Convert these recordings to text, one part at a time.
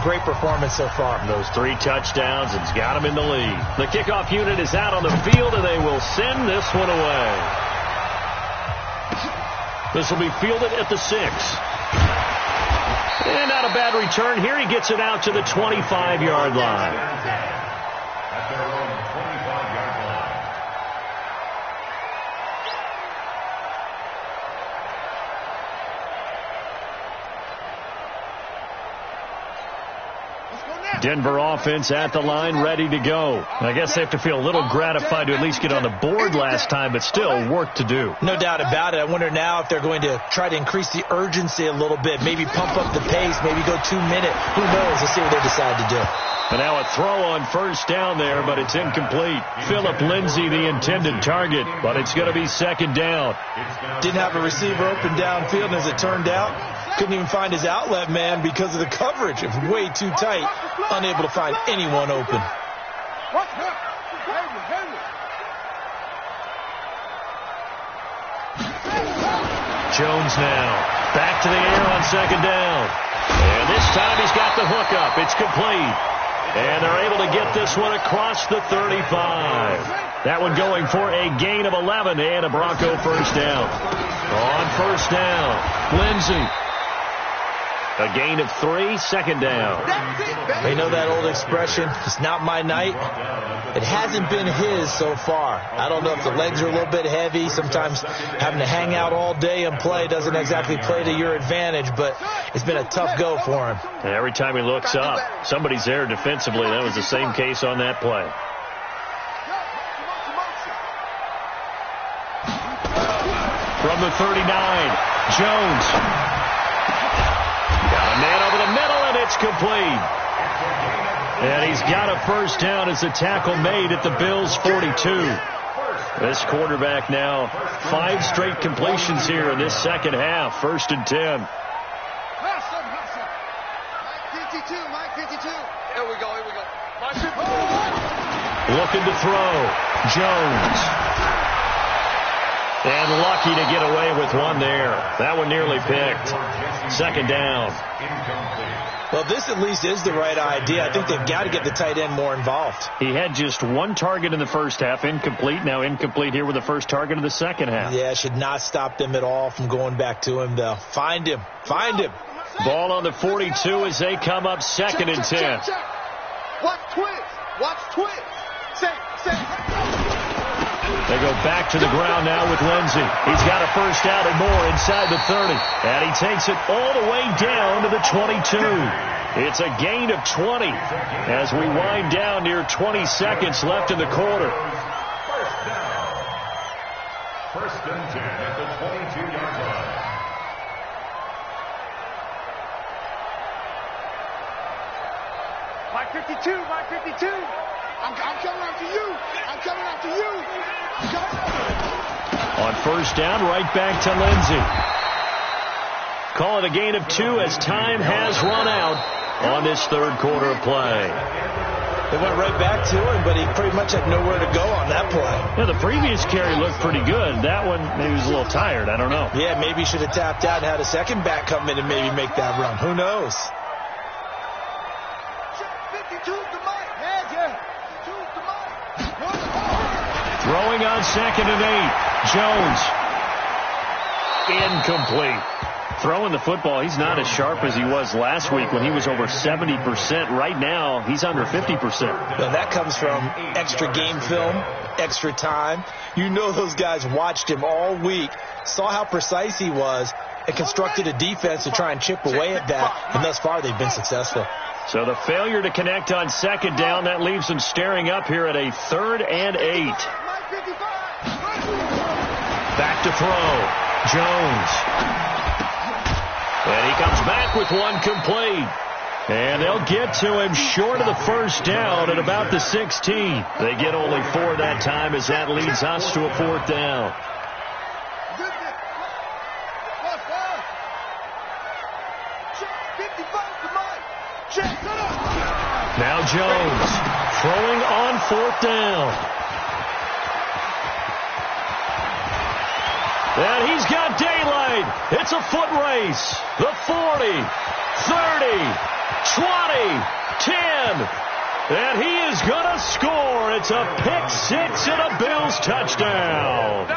great performance so far. Those 3 touchdowns has got him in the lead. The kickoff unit is out on the field, and they will send this one away. This will be fielded at the 6. And not a bad return here. He gets it out to the 25-yard line. At their own 25-yard line. Denver offense at the line, ready to go. I guess they have to feel a little gratified to at least get on the board last time, but still work to do. No doubt about it. I wonder now if they're going to try to increase the urgency a little bit, maybe pump up the pace, maybe go 2 minute. Who knows? Let's see what they decide to do. And now a throw on first down there, but it's incomplete. Philip Lindsay, the intended target, but it's going to be second down. Didn't have a receiver open downfield, and as it turned out, couldn't even find his outlet man because of the coverage. It was way too tight, unable to find anyone open. Jones now back to the air on second down. And this time he's got the hook up. It's complete. And they're able to get this one across the 35. That one going for a gain of 11 and a Bronco first down. On first down, Lindsay. A gain of 3, second down. They know that old expression, it's not my night. It hasn't been his so far. I don't know if the legs are a little bit heavy. Sometimes having to hang out all day and play doesn't exactly play to your advantage, but it's been a tough go for him. And every time he looks up, somebody's there defensively. That was the same case on that play. From the 39, Jones. Got a man over the middle, and it's complete. And he's got a first down as the tackle made at the Bills' 42. This quarterback now 5 straight completions here in this second half. First and 10. Mike 52. Here we go. Mike 52. Looking to throw. Jones. And lucky to get away with one there. That one nearly picked. Second down. Well, this at least is the right idea. I think they've got to get the tight end more involved. He had just 1 target in the first half. Incomplete. Now incomplete here with the first target of the second half. Yeah, should not stop them at all from going back to him, though. Find him. Ball on the 42 as they come up second and 10. Watch twist. Say. They go back to the ground now with Lindsay. He's got a first down and more inside the 30. And he takes it all the way down to the 22. It's a gain of 20 as we wind down near 20 seconds left in the quarter. First and 10 at the 22-yard line. Mike 52. I'm coming after you. On first down, right back to Lindsay. Call it a gain of 2 as time has run out on this third quarter of play. They went right back to him, but he pretty much had nowhere to go on that play. Yeah, the previous carry looked pretty good. That one, maybe he was a little tired. I don't know. Yeah, maybe he should have tapped out and had a second back come in and maybe make that run. Who knows? Throwing on second and 8. Jones. Incomplete. Throwing the football, he's not as sharp as he was last week when he was over 70%. Right now, he's under 50%. Now that comes from extra game film, extra time. You know those guys watched him all week, saw how precise he was, and constructed a defense to try and chip away at that. And thus far, they've been successful. So the failure to connect on second down, that leaves them staring up here at a 3rd and 8. Back to throw. Jones. And he comes back with one complete. And they'll get to him short of the first down at about the 16. They get only 4 that time as that leads us to a 4th down. Now Jones throwing on 4th down. And he's got daylight. It's a foot race. The 40, 30, 20, 10, and he is going to score. It's a pick six and a Bills touchdown.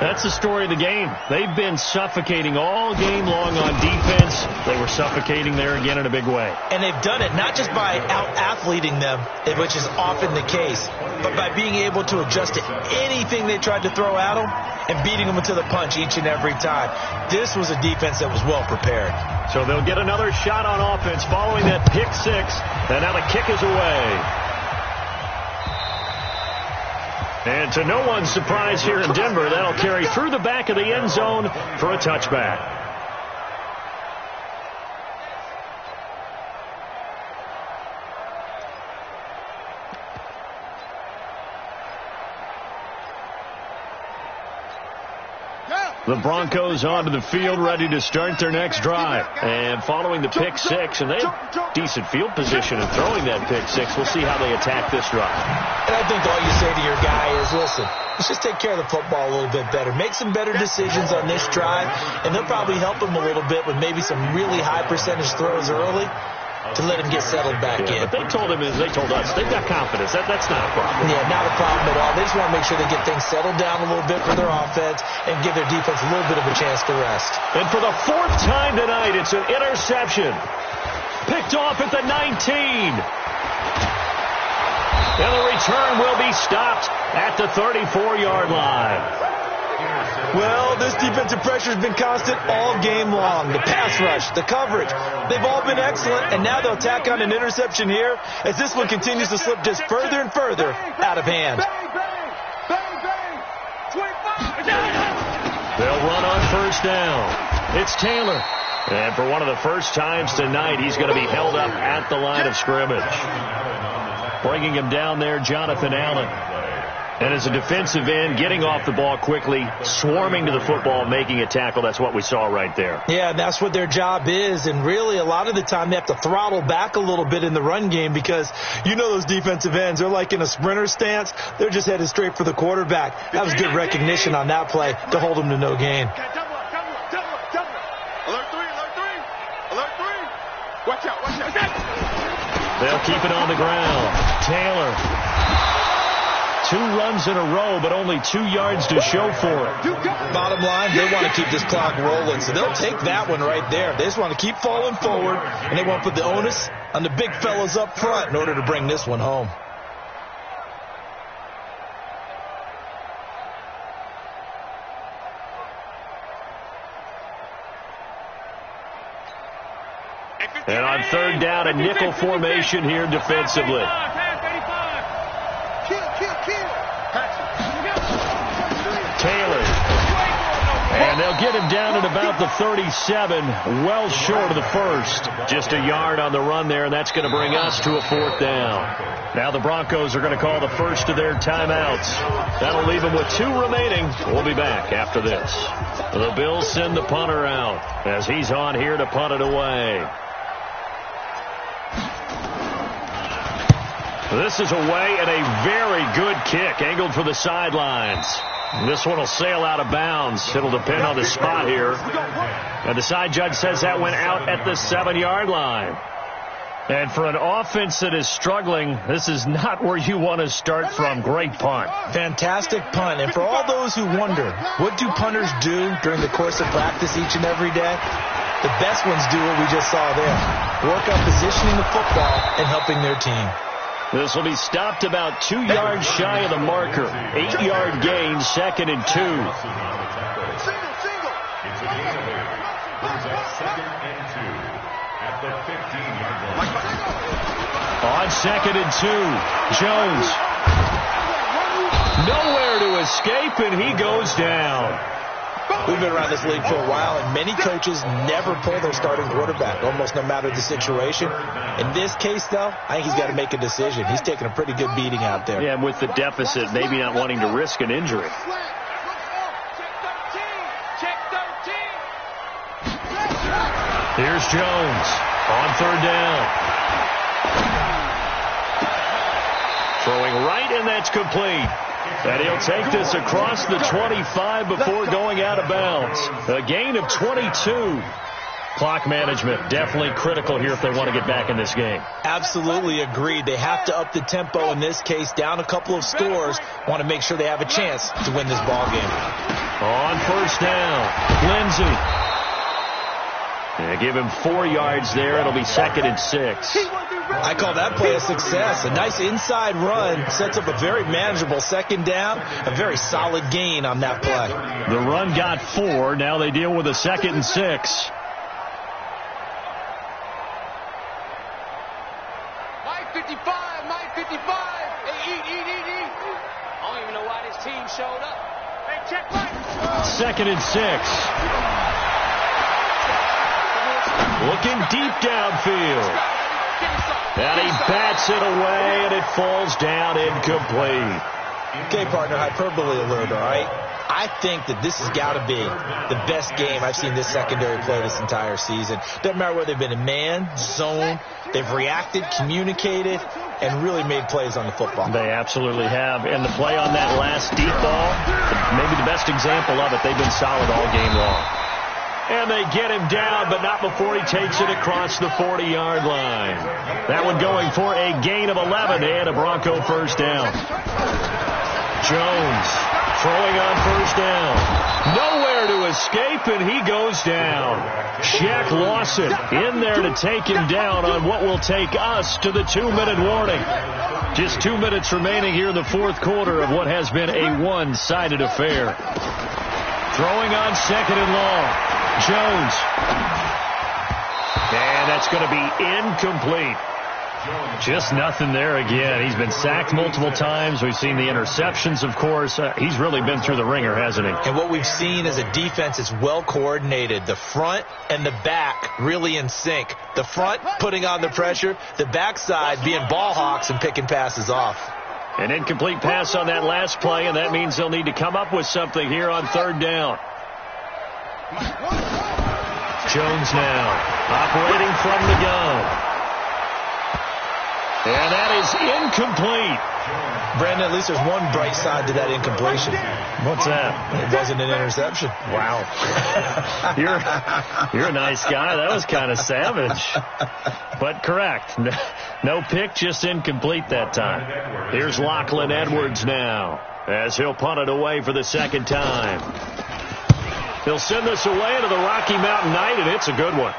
That's the story of the game. They've been suffocating all game long on defense. They were suffocating there again in a big way. And they've done it not just by out-athleting them, which is often the case, but by being able to adjust to anything they tried to throw at them and beating them to the punch each and every time. This was a defense that was well prepared. So they'll get another shot on offense following that pick six, and now the kick is away. And to no one's surprise here in Denver, that'll carry through the back of the end zone for a touchback. The Broncos onto the field, ready to start their next drive. And following the pick six, and they have decent field position in throwing that pick six. We'll see how they attack this drive. And I think all you say to your guy is, listen, let's just take care of the football a little bit better. Make some better decisions on this drive, and they'll probably help him a little bit with maybe some really high percentage throws early to let him get settled back in. But they told him, as they told us, they've got confidence. That's not a problem. Yeah, not a problem at all. They just want to make sure they get things settled down a little bit for their offense and give their defense a little bit of a chance to rest. And for the fourth time tonight, it's an interception. Picked off at the 19. And the return will be stopped at the 34-yard line. Well, this defensive pressure has been constant all game long. The pass rush, the coverage, they've all been excellent, and now they'll tack on an interception here as this one continues to slip just further and further out of hand. They'll run on first down. It's Taylor. And for one of the first times tonight, he's going to be held up at the line of scrimmage. Bringing him down there, Jonathan Allen. And as a defensive end, getting off the ball quickly, swarming to the football, making a tackle. That's what we saw right there. Yeah, that's what their job is. And really, a lot of the time, they have to throttle back a little bit in the run game because you know those defensive ends, they're like in a sprinter stance. They're just headed straight for the quarterback. That was good recognition on that play to hold them to no gain. Alert three. Alert three. Watch out. They'll keep it on the ground. Taylor. 2 runs in a row, but only 2 yards to show for it. Bottom line, they want to keep this clock rolling, so they'll take that one right there. They just want to keep falling forward, and they want to put the onus on the big fellas up front in order to bring this one home. And on third down, a nickel formation here defensively. Taylor. And they'll get him down at about the 37, well short of the first. Just a yard on the run there, and that's going to bring us to a fourth down. Now the Broncos are going to call the first of their timeouts. That'll leave them with 2 remaining. We'll be back after this. The Bills send the punter out as he's on here to punt it away. This is away and a very good kick, angled for the sidelines. This one will sail out of bounds. It'll depend on the spot here. And the side judge says that went out at the 7-yard line. And for an offense that is struggling, this is not where you want to start from. Great punt. Fantastic punt. And for all those who wonder, what do punters do during the course of practice each and every day? The best ones do what we just saw there. Work on positioning the football and helping their team. This will be stopped about 2 yards shy of the marker. 8-yard gain, 2nd and 2. Single. It's a gain of 8. Brings up 2nd and 2 at the 15-yard line. On 2nd and 2, Jones. Nowhere to escape, and he goes down. We've been around this league for a while, and many coaches never pull their starting quarterback, almost no matter the situation. In this case, though, I think he's got to make a decision. He's taking a pretty good beating out there. Yeah, and with the deficit, maybe not wanting to risk an injury. Here's Jones on third down. Throwing right, and that's complete. And he'll take this across the 25 before going out of bounds. A gain of 22. Clock management, definitely critical here if they want to get back in this game. Absolutely agreed. They have to up the tempo in this case, down a couple of scores. Want to make sure they have a chance to win this ball game. On first down, Lindsey. Give him 4 yards there. It'll be 2nd and 6. I call that play a success. A nice inside run sets up a very manageable 2nd down. A very solid gain on that play. The run got 4. Now they deal with a 2nd and 6. Mike 55, Mike 55. Hey, eat. I don't even know why this team showed up. Hey, check Mike. 2nd and 6. Looking deep downfield. And he bats it away, and it falls down incomplete. Okay, partner, hyperbole alert, all right? I think that this has got to be the best game I've seen this secondary play this entire season. Doesn't matter whether they've been in man, zone, they've reacted, communicated, and really made plays on the football. They absolutely have. And the play on that last deep ball, maybe the best example of it, they've been solid all game long. And they get him down, but not before he takes it across the 40-yard line. That one going for a gain of 11 and a Bronco first down. Jones throwing on first down. Nowhere to escape, and he goes down. Shaq Lawson in there to take him down on what will take us to the 2-minute warning. Just 2 minutes remaining here in the fourth quarter of what has been a one-sided affair. Throwing on 2nd and long. Jones. And that's going to be incomplete. Just nothing there again. He's been sacked multiple times. We've seen the interceptions, of course. He's really been through the ringer, hasn't he? And what we've seen is a defense that's well coordinated. The front and the back really in sync. The front putting on the pressure. The backside being ball hawks and picking passes off. An incomplete pass on that last play, and that means they'll need to come up with something here on 3rd down. Jones now operating from the gun. And that is incomplete. Brandon, at least there's one bright side to that incompletion. What's that? It wasn't an interception. Wow. You're a nice guy. That was kind of savage. But correct. No pick, just incomplete that time. Here's Lachlan Edwards now as he'll punt it away for the 2nd time. He'll send this away into the Rocky Mountain Night, and it's a good one.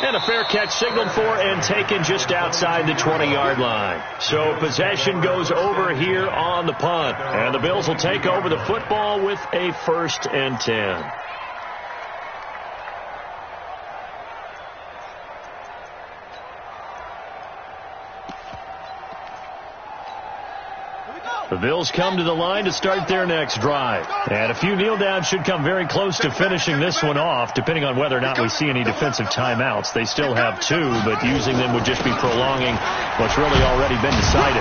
And a fair catch signaled for and taken just outside the 20-yard line. So possession goes over here on the punt. And the Bills will take over the football with a 1st and 10. The Bills come to the line to start their next drive. And a few kneel downs should come very close to finishing this one off, depending on whether or not we see any defensive timeouts. They still have 2, but using them would just be prolonging what's really already been decided.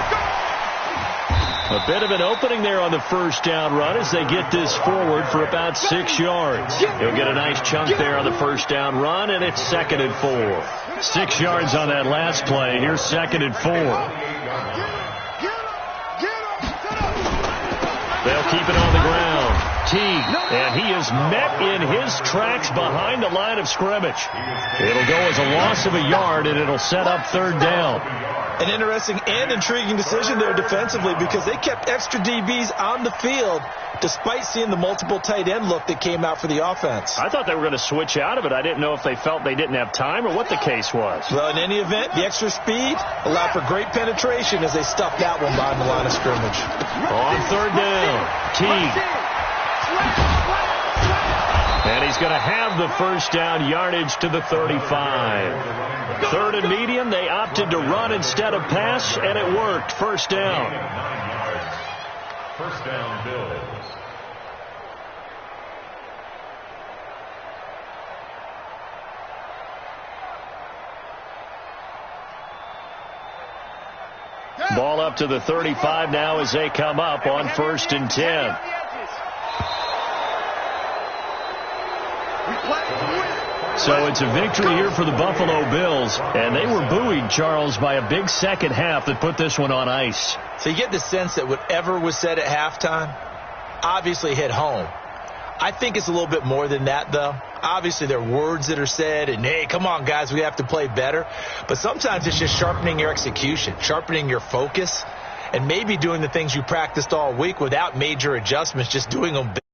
A bit of an opening there on the first down run as they get this forward for about 6 yards. He'll get a nice chunk there on the first down run, and it's 2nd and 4. 6 yards on that last play. Here's 2nd and 4. They'll keep it on the ground. Teague, and he is met in his tracks behind the line of scrimmage. It'll go as a loss of a yard, and it'll set up 3rd down. An interesting and intriguing decision there defensively because they kept extra DBs on the field despite seeing the multiple tight end look that came out for the offense. I thought they were going to switch out of it. I didn't know if they felt they didn't have time or what the case was. Well, in any event, the extra speed allowed for great penetration as they stuffed that one behind the line of scrimmage. On 3rd down, Teague. And he's going to have the first down yardage to the 35. 3rd and medium, they opted to run instead of pass, and it worked. First down. 1st down, Bills. Ball up to the 35 now as they come up on 1st and 10. So it's a victory here for the Buffalo Bills, and they were buoyed, Charles, by a big second half that put this one on ice. So you get the sense that whatever was said at halftime obviously hit home. I think it's a little bit more than that, though. Obviously, there are words that are said, and, hey, come on, guys, we have to play better. But sometimes it's just sharpening your execution, sharpening your focus, and maybe doing the things you practiced all week without major adjustments, just doing them better.